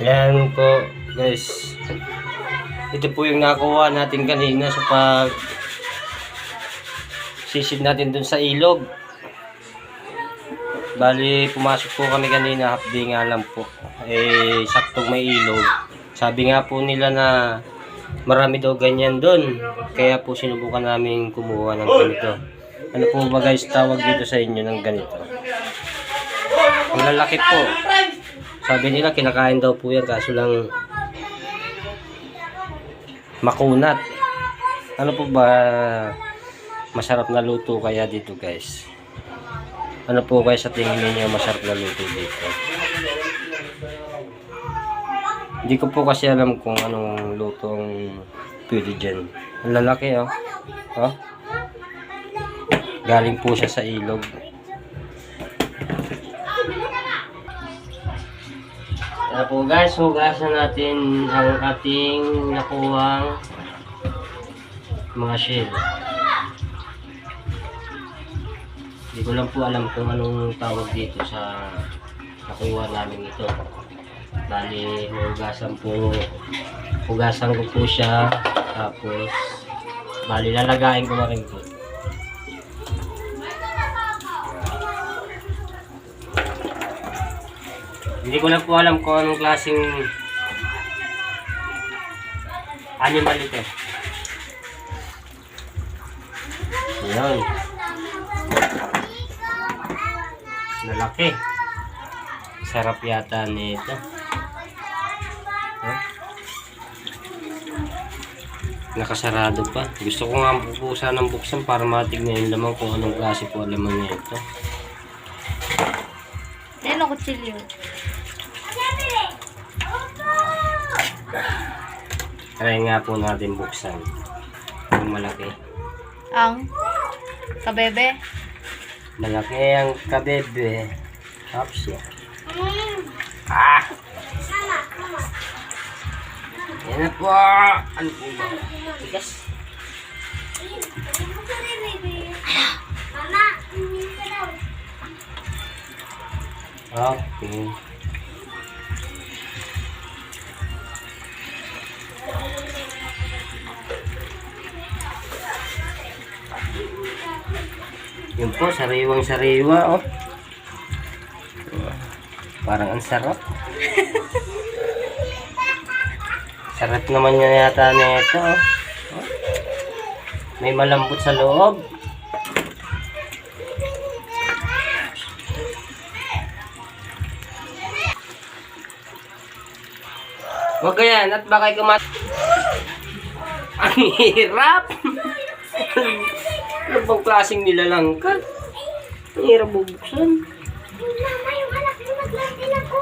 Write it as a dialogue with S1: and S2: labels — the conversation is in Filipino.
S1: Ayan po guys. Ito po yung nakuha natin kanina sa pag sisid natin dun sa ilog. Bali pumasok po kami kanina, hapdi nga lang po. Saktong may ilog. Sabi nga po nila na marami daw ganyan dun. Kaya po sinubukan namin kumuha ng ganito. Ano po ba guys tawag dito sa inyo ng ganito? Ang lalaki po. Sabi nila kinakain daw po yan kaso lang makunat. Ano po ba masarap na luto kaya dito guys? Ano po guys sa tingin niyo masarap na luto dito? Hindi ko po kasi alam kung anong lutong pwede dyan. Ang lalaki oh. Oh. Galing po siya sa ilog. Kaya po guys, hugasan natin ang ating nakuhang mga shell. Hindi ko lang po alam kung anong tawag dito sa nakuha namin ito. Bali, hugasan ko po siya. Tapos, bali, lalagayin ko na rin po. Hindi ko lang po alam kung anong klaseng animal ito. Ayan. Malaki. Sarap yata nito. Huh? Nakasarado pa. Gusto ko nga po sanang buksan para matignan yung laman kung anong klase po laman nito.
S2: Ano kutsilyo?
S1: Try nga po natin buksan. Ang malaki.
S2: Ang kabebe.
S1: Malaki ang kabebe. Hops ya. Ah! Yan na po. Ano po ba? Tigas. Okay. Yun po, sariwang-sariwa, oh. Parang ang sarap. Sarap naman niya yata nito, oh. May malambot sa loob. Huwag ganyan, at baka ikumat... Ang hirap! Ano bang klaseng nilalang ka? Ang hirap bubuksan.
S3: Mama, yung anak mo naglatin ako.